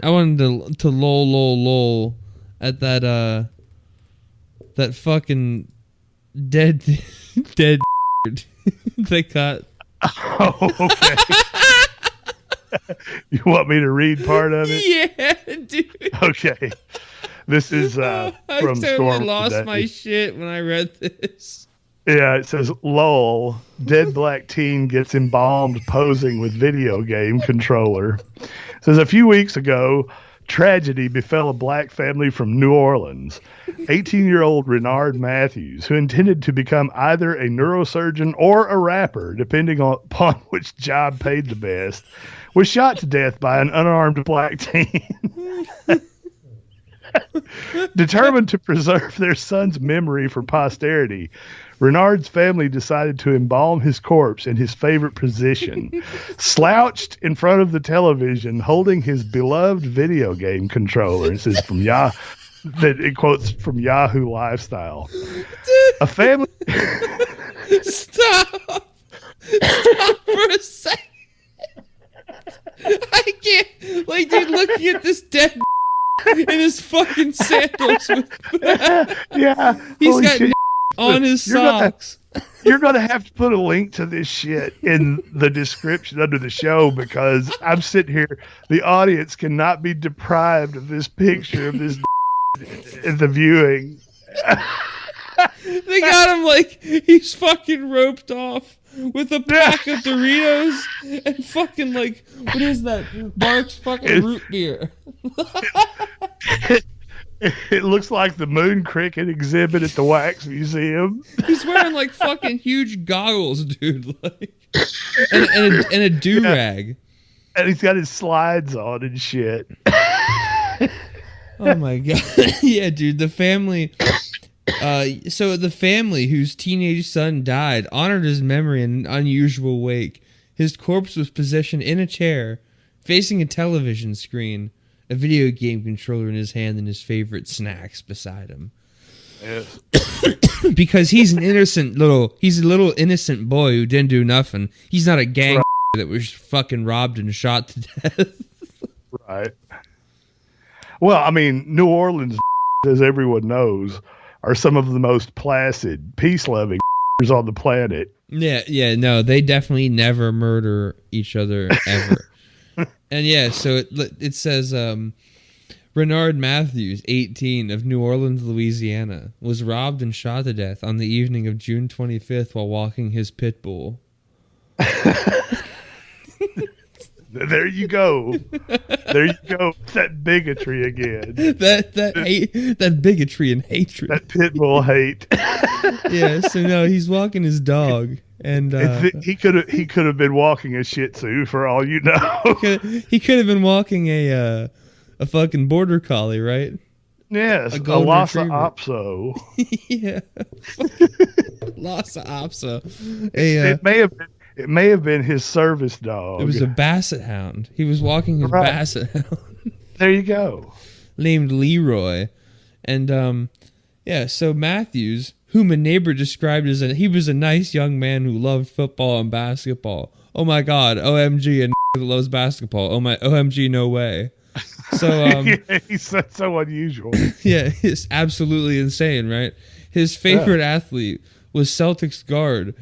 I wanted to lol at that fucking dead they cut. Oh, okay. You want me to read part of it? Yeah, dude. Okay. This is from I totally Storm lost today. my shit when I read this. Yeah, it says, lol, dead black teen gets embalmed posing with video game controller. It says, a few weeks ago, tragedy befell a black family from New Orleans. 18-year-old Renard Matthews, who intended to become either a neurosurgeon or a rapper, depending upon which job paid the best, was shot to death by an unarmed black teen. Determined to preserve their son's memory for posterity, Renard's family decided to embalm his corpse in his favorite position, slouched in front of the television, holding his beloved video game controller. It says it quotes from Yahoo Lifestyle. A family. Stop for a second. I can't. Like, dude, looking at this dead in his fucking sandals. Yeah, he's got on his socks. You're going to have to put a link to this shit in the description under the show, because I'm sitting here. The audience cannot be deprived of this picture of this in the viewing. They got him like he's fucking roped off with a pack of Doritos and fucking, like, what is that? Barks fucking root beer. It looks like the moon cricket exhibit at the Wax Museum. He's wearing like fucking huge goggles, dude, like, and a do-rag. Yeah. And he's got his slides on and shit. Oh my god. Yeah, dude, the family. So the family whose teenage son died honored his memory in an unusual wake. His corpse was positioned in a chair, facing a television screen, a video game controller in his hand, and his favorite snacks beside him. Yes. Because he's a little innocent boy who didn't do nothing. He's not a gang that was fucking robbed and shot to death. Right. Well, I mean, New Orleans, as everyone knows, are some of the most placid, peace-loving on the planet. Yeah, no, they definitely never murder each other ever. And yeah, so it says Renard Matthews, 18, of New Orleans, Louisiana, was robbed and shot to death on the evening of June 25th while walking his pit bull. There you go. There you go. That bigotry again. That bigotry and hatred. That pit bull hate. Yeah, so no, he's walking his dog. And he could have been walking a Shih Tzu for all you know. He could have been walking a fucking border collie, right? Yes, a Lhasa Apso. Yeah, Lhasa Apso. It may have been his service dog. It was a basset hound. He was walking his basset hound. There you go. Named Leroy, and yeah. So Matthews, whom a neighbor described as he was a nice young man who loved football and basketball. Oh my God, OMG, and that loves basketball. Oh my, OMG, no way. So yeah, he's so unusual. Yeah, it's absolutely insane, right? His favorite athlete was Celtics guard.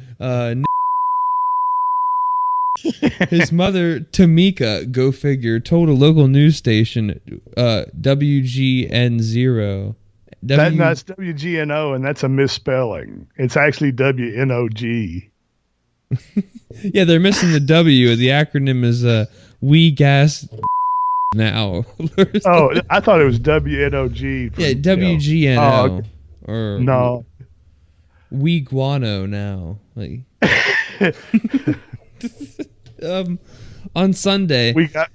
His mother, Tamika, go figure, told a local news station, WGN0. That's WGNO, and that's a misspelling. It's actually WNOG. Yeah, they're missing the W. The acronym is We Gas Now. Oh, I thought it was WNOG. Yeah, WGNO. Or no. We Guano Now. Like. On Sunday we got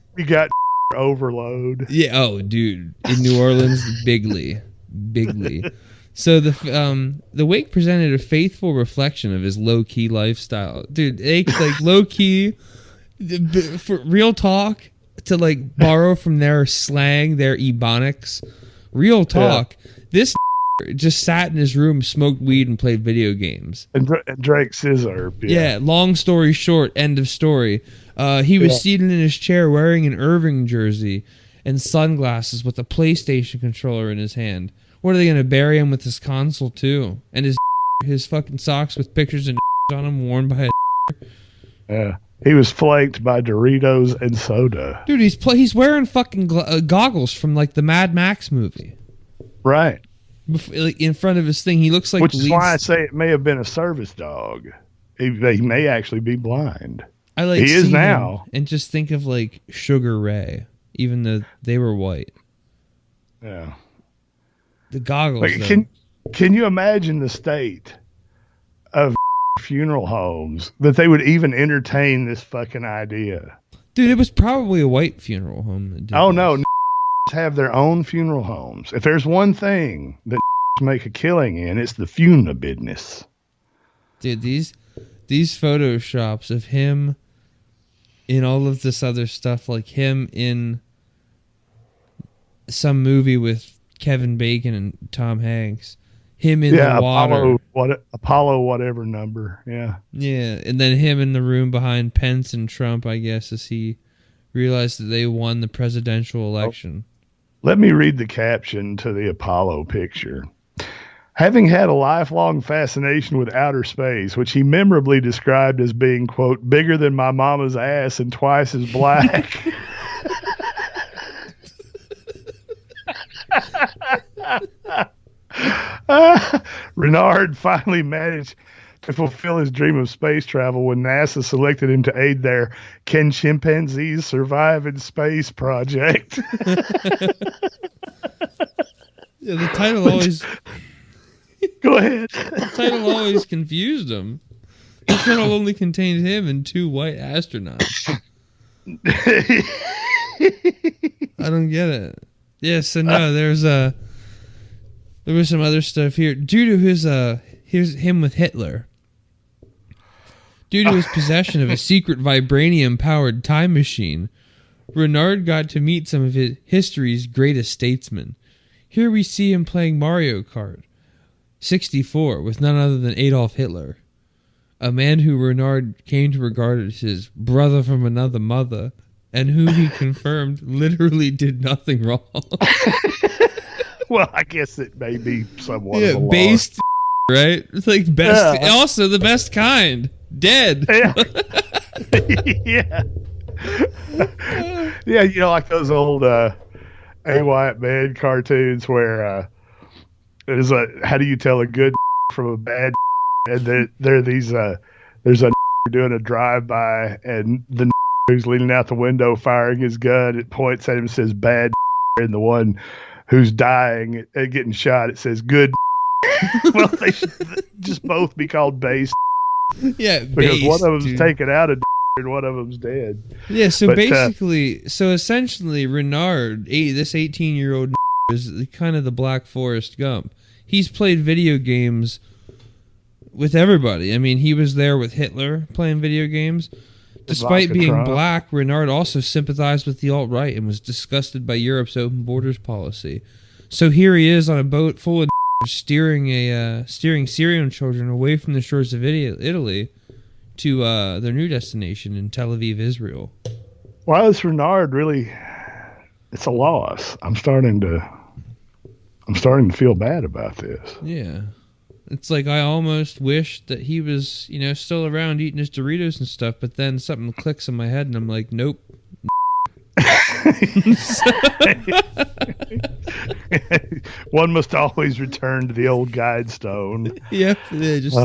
overload. Yeah, oh dude, in New Orleans, bigly. So the wake presented a faithful reflection of his low-key lifestyle. Dude, they like low-key for real talk, to like borrow from their slang, their ebonics. Real talk. Yeah. This just sat in his room, smoked weed, and played video games. And drank scissor. Yeah, long story short, end of story. He was seated in his chair wearing an Irving jersey, and sunglasses with a PlayStation controller in his hand. What are they going to bury him with his console too? And his fucking socks with pictures and on them worn by a Yeah. He was flanked by Doritos and soda. Dude, he's wearing fucking goggles from like the Mad Max movie. Right. In front of his thing. He looks like... Which is why I say it may have been a service dog. He may actually be blind. I like he is now. And just think of like Sugar Ray, even though they were white. Yeah. The goggles. Like, can you imagine the state of funeral homes that they would even entertain this fucking idea? Dude, it was probably a white funeral home that did no, have their own funeral homes. If there's one thing that make a killing in, it's the funeral business. Dude, these photoshops of him in all of this other stuff, like him in some movie with Kevin Bacon and Tom Hanks, him in the water. Apollo whatever number. Yeah. Yeah. And then him in the room behind Pence and Trump, I guess, as he realized that they won the presidential election. Let me read the caption to the Apollo picture. Having had a lifelong fascination with outer space, which he memorably described as being, quote, bigger than my mama's ass and twice as black. Renard finally managed to fulfill his dream of space travel when NASA selected him to aid their Can Chimpanzees Survive in Space project. Yeah, the title always... Go ahead. The title always confused him. The title only contained him and 2 white astronauts. I don't get it. Yeah, so no, there was some other stuff here. Due to here's him with Hitler. Due to his possession of a secret vibranium-powered time machine, Renard got to meet some of history's greatest statesmen. Here we see him playing Mario Kart 64 with none other than Adolf Hitler, a man who Renard came to regard as his brother from another mother, and who he confirmed literally did nothing wrong. Well, I guess it may be somewhat of a based, right? It's like best, also the best kind. Dead. Yeah. Yeah. Yeah, you know, like those old A. Wyatt Man cartoons where there's how do you tell a good from a bad, and there are these there's a doing a drive-by, and the who's leaning out the window firing his gun, it points at him and says bad, and the one who's dying and getting shot, it says good. Well, they should just both be called base. Yeah, because one of them's taken out of and one of them's dead. Yeah, so essentially, Renard, this 18-year-old is kind of the Black Forest Gump. He's played video games with everybody. I mean, he was there with Hitler playing video games. Despite being black, Renard also sympathized with the alt-right and was disgusted by Europe's open borders policy. So here he is on a boat full of steering Syrian children away from the shores of Italy to their new destination in Tel Aviv, Israel. Why is Renard really? It's a loss. I'm starting to feel bad about this. Yeah. It's like I almost wish that he was, still around eating his Doritos and stuff, but then something clicks in my head and I'm like, nope. One must always return to the old guide stone. Yeah, just